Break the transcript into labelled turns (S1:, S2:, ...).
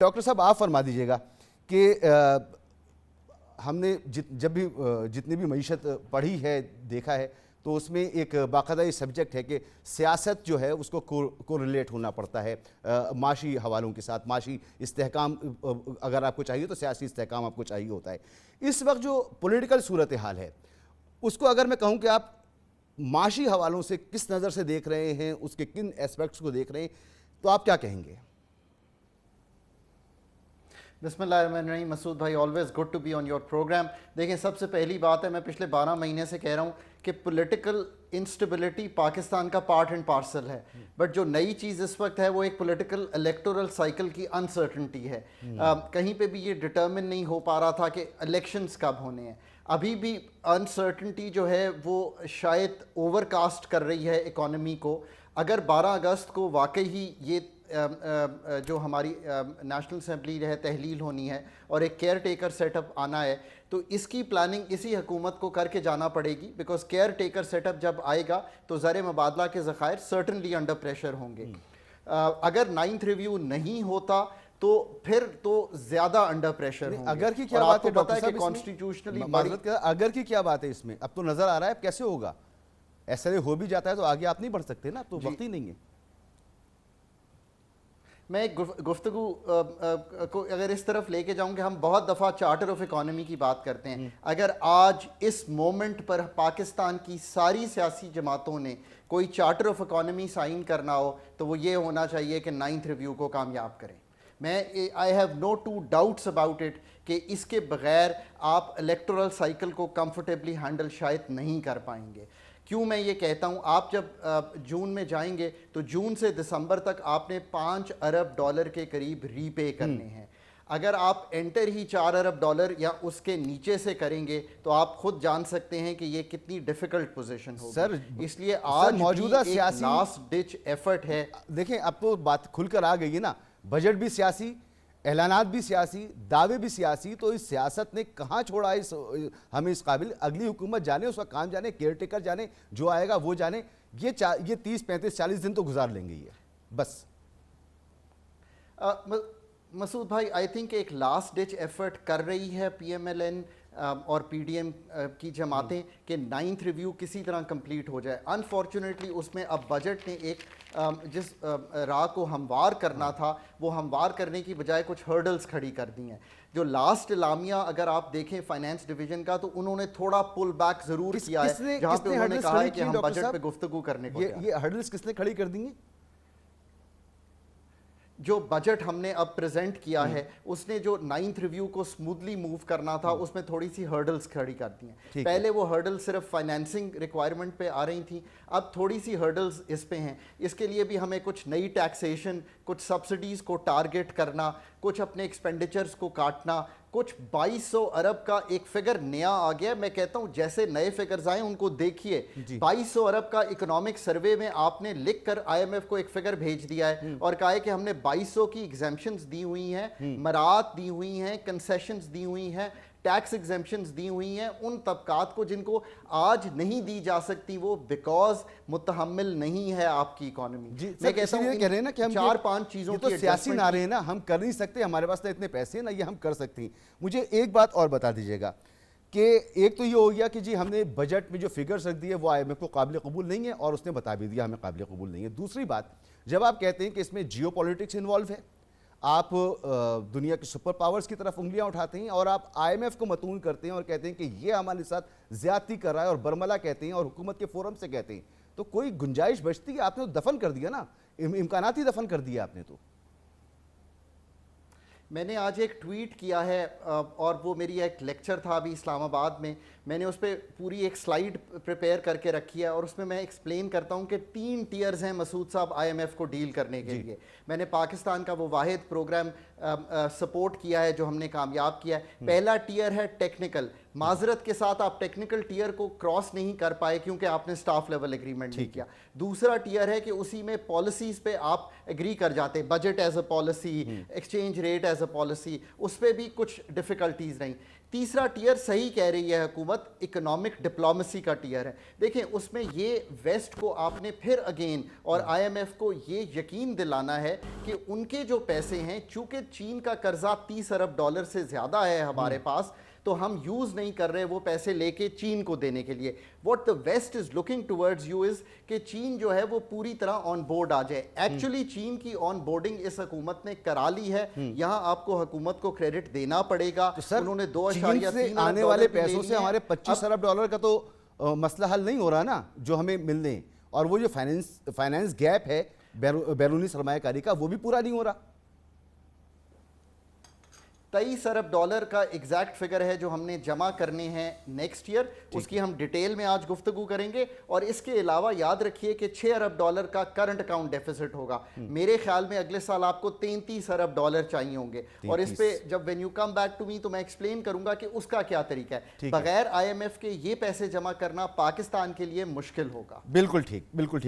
S1: Doctor صاحب آپ فرما دیجئے گا کہ ہم نے جتنی بھی معیشت پڑھی ہے دیکھا ہے تو اس میں ایک باقاعدہ یہ سبجیکٹ ہے کہ سیاست جو ہے اس کو کوریلیٹ ہونا پڑتا ہے معاشی حوالوں کے ساتھ. معاشی استحکام اگر آپ کو چاہیے تو سیاسی استحکام آپ کو چاہیے ہوتا ہے. اس وقت جو پولیٹیکل صورتحال ہے اس کو اگر میں کہوں کہ آپ معاشی حوالوں سے کس نظر سے دیکھ رہے ہیں, اس کے کن ایسپیکٹس کو دیکھ رہے ہیں, تو آپ کیا کہیں گے؟
S2: بسم اللہ الرحمن الرحیم. مسعود بھائی, always good to be on your program. دیکھیں, سب سے پہلی بات ہے, میں پچھلے 12 مہینے سے کہہ رہا ہوں کہ پولیٹیکل انسٹیبلٹی پاکستان کا پارٹ اینڈ پارسل ہے, بٹ جو نئی چیز اس وقت ہے وہ ایک پولیٹیکل الیکٹورل سائیکل کی انسرٹنٹی ہے. کہیں پہ بھی یہ ڈٹرمن نہیں ہو پا رہا تھا کہ الیکشنز کب ہونے ہیں. ابھی بھی انسرٹنٹی جو ہے وہ شاید اوور کاسٹ کر رہی ہے اکانومی کو. اگر 12 اگست کو واقعی ہی یہ جو ہماری نیشنل اسمبلی ہے تحلیل ہونی ہے اور ایک کیئر ٹیکر سیٹ اپ آنا ہے, تو اس کی پلاننگ اسی حکومت کو کر کے جانا پڑے گی, because caretaker set up جب آئے گا تو زر مبادلہ کے ذخائر سرٹنلی انڈر پریشر ہوں گے. اگر 9th ریویو نہیں ہوتا تو پھر تو زیادہ انڈر پریشر ہوں گے.
S1: اگر کی کیا بات ہے
S2: ڈاکٹر صاحب, کانسٹیٹیوشنلی
S1: اگر کی کیا بات ہے اس میں؟ اب تو نظر آ رہا ہے اب کیسے ہوگا. ایسا ہو بھی جاتا ہے تو آگے آپ نہیں بڑھ سکتے نا, تو وقت ہی نہیں ہے.
S2: میں ایک گفتگو کو اگر اس طرف لے کے جاؤں کہ ہم بہت دفعہ چارٹر آف اکانومی کی بات کرتے ہیں. اگر آج اس مومنٹ پر پاکستان کی ساری سیاسی جماعتوں نے کوئی چارٹر آف اکانومی سائن کرنا ہو تو وہ یہ ہونا چاہیے کہ 9th ریویو کو کامیاب کریں. میں I have no two doubts about it کہ اس کے بغیر آپ الیکٹورل سائیکل کو کمفرٹیبلی ہینڈل شاید نہیں کر پائیں گے. کیوں میں یہ کہتا ہوں؟ آپ جب جون میں جائیں گے تو جون سے دسمبر تک آپ نے $5 ارب کے قریب ری پے کرنے ہیں. اگر آپ انٹر ہی $4 ارب یا اس کے نیچے سے کریں گے تو آپ خود جان سکتے ہیں کہ یہ کتنی ڈیفیکلٹ پوزیشن ہوگی.
S1: سر
S2: اس لیے آج
S1: موجودہ
S2: بھی ایک لاسٹ ڈچ ایفرٹ ہے.
S1: دیکھیں, اب تو بات کھل کر آ گئی ہے نا, بجٹ بھی سیاسی, اعلانات بھی سیاسی, دعوے بھی سیاسی, تو اس سیاست نے کہاں چھوڑا ہمیں اس قابل. اگلی حکومت جانے, اس کا کام جانے, کیئر ٹیکر جانے, جو آئے گا وہ جانے. یہ 30 35 40 دن تو گزار لیں گے یہ بس.
S2: مسعود بھائی, آئی تھنک ایک لاسٹ ڈچ ایفرٹ کر رہی ہے پی ایم ایل این اور پی ڈی ایم کی جماعتیں کہ 9th ریویو کسی طرح کمپلیٹ ہو جائے. انفارچونیٹلی اس میں اب بجٹ نے ایک جس راہ کو ہموار کرنا تھا وہ ہموار کرنے کی بجائے کچھ ہرڈلز کھڑی کر دی ہیں. جو لاسٹ اعلامیہ اگر آپ دیکھیں فائنانس ڈویژن کا تو انہوں نے تھوڑا پل بیک ضرور کیا ہے, جہاں پہ انہوں نے کہا ہے کہ ہم بجٹ پہ گفتگو کرنے کو.
S1: یہ ہرڈلز کس نے کھڑی کر دی ہیں؟
S2: جو بجٹ ہم نے اب پریزنٹ کیا ہے اس نے جو 9th ریویو کو سموتھلی موو کرنا تھا اس میں تھوڑی سی ہرڈلز کھڑی کر دی ہیں. پہلے وہ ہرڈل صرف فائنینسنگ ریکوائرمنٹ پہ آ رہی تھیں, اب تھوڑی سی ہرڈلز اس پہ ہیں. اس کے لیے بھی ہمیں کچھ نئی ٹیکسیشن, کچھ سبسڈیز کو ٹارگٹ کرنا, کچھ اپنے ایکسپینڈیچرز کو کاٹنا, کچھ 2200 ارب کا ایک فگر نیا آ گیا. میں کہتا ہوں جیسے نئے فگرز آئیں ان کو دیکھیے. 2200 ارب کا اکنامک سروے میں آپ نے لکھ کر آئی ایم ایف کو ایک فگر بھیج دیا ہے اور کہا ہے کہ ہم نے 2200 کی ایگزیمپشنز دی ہوئی ہیں, مراعات دی ہوئی ہیں, کنسیشنز دی ہوئی ہیں, ٹیکس ایگزیمپشنز دی ہوئی ہیں ان طبقات کو جن کو آج نہیں دی جا سکتی, وہ بیکاز متحمل نہیں ہے آپ کی اکانومی.
S1: میں کہتا ہوں کہہ رہے ہیں نا کہ ہم
S2: 4-5 چیزوں کی
S1: تو سیاسی نعرے ہیں نا, ہم کر نہیں سکتے, ہمارے پاس اتنے پیسے ہیں نا, یہ ہم کر سکتے ہیں. مجھے ایک بات اور بتا دیجئے گا کہ ایک تو یہ ہو گیا کہ جی ہم نے بجٹ میں جو فگرز رکھ دیے وہ آئی ایم ایف کو قابل قبول نہیں ہے اور اس نے بتا بھی دیا ہمیں قابل قبول نہیں ہے. دوسری بات, جب آپ کہتے ہیں کہ اس میں جیو پولیٹکس انوالو ہے, آپ دنیا کے سپر پاورز کی طرف انگلیاں اٹھاتے ہیں اور آپ آئی ایم ایف کو متون کرتے ہیں اور کہتے ہیں کہ یہ ہمارے ساتھ زیادتی کر رہا ہے اور برملا کہتے ہیں اور حکومت کے فورم سے کہتے ہیں, تو کوئی گنجائش بچتی ہے؟ آپ نے تو دفن کر دیا نا, امکانات ہی دفن کر دیا آپ نے. تو
S2: میں نے آج ایک ٹویٹ کیا ہے اور وہ میری ایک لیکچر تھا ابھی اسلام آباد میں نے اس پہ پوری ایک سلائیڈ پریپیئر کر کے رکھی ہے اور اس میں ایکسپلین کرتا ہوں کہ 3 ٹیئرز ہیں مسعود صاحب آئی ایم ایف کو ڈیل کرنے کے لیے. میں نے پاکستان کا وہ واحد پروگرام سپورٹ کیا ہے جو ہم نے کامیاب کیا ہے. پہلا ٹیئر ہے ٹیکنیکل. معذرت کے ساتھ آپ ٹیکنیکل ٹیئر کو کراس نہیں کر پائے کیونکہ آپ نے سٹاف لیول ایگریمنٹ نہیں کیا. دوسرا ٹیئر ہے کہ اسی میں پالیسیز پہ آپ ایگری کر جاتے, budget as a policy, exchange rate as a policy, اس پہ بھی کچھ ڈیفیکلٹیز رہیں. تیسرا ٹیئر صحیح کہہ رہی ہے حکومت, اکنامک ڈپلومیسی کا ٹیئر ہے. دیکھیں اس میں یہ ویسٹ کو آپ نے پھر اگین اور آئی ایم ایف کو یہ یقین دلانا ہے کہ ان کے جو پیسے ہیں چونکہ چین کا قرضہ 30 ارب ڈالر سے زیادہ ہے ہمارے پاس, تو ہم یوز نہیں کر رہے وہ پیسے لے کے چین کو دینے کے لیے. What the West is looking towards you is کہ چین جو ہے وہ پوری طرح آن بورڈ آ جائے. ایکچولی چین کی آن بورڈنگ اس حکومت نے کرا لی ہے, یہاں آپ کو حکومت کو کریڈٹ دینا پڑے گا. انہوں نے 2.3
S1: آنے والے پیسوں سے ہمارے 25 ارب ڈالر کا تو مسئلہ حل نہیں ہو رہا نا جو ہمیں ملنے ہیں, اور وہ جو فائنینس گیپ ہے بیرونی سرمایہ کاری کا وہ بھی پورا نہیں ہو رہا.
S2: 23 ارب ڈالر کا ایگزیکٹ فگر ہے جو ہم نے جمع کرنے ہیں نیکسٹ ایئر, اس کی ہم ڈیٹیل میں آج گفتگو کریں گے. اور اس کے علاوہ یاد رکھیے کہ 6 ارب ڈالر کا کرنٹ اکاؤنٹ ڈیفیسٹ ہوگا. میرے خیال میں اگلے سال آپ کو 33 ارب ڈالر چاہیے ہوں گے, اور اس پہ جب when you come back to me تو میں ایکسپلین کروں گا کہ اس کا کیا طریقہ ہے. بغیر IMF کے یہ پیسے جمع کرنا پاکستان کے لیے مشکل ہوگا.
S1: بالکل ٹھیک, بالکل ٹھیک.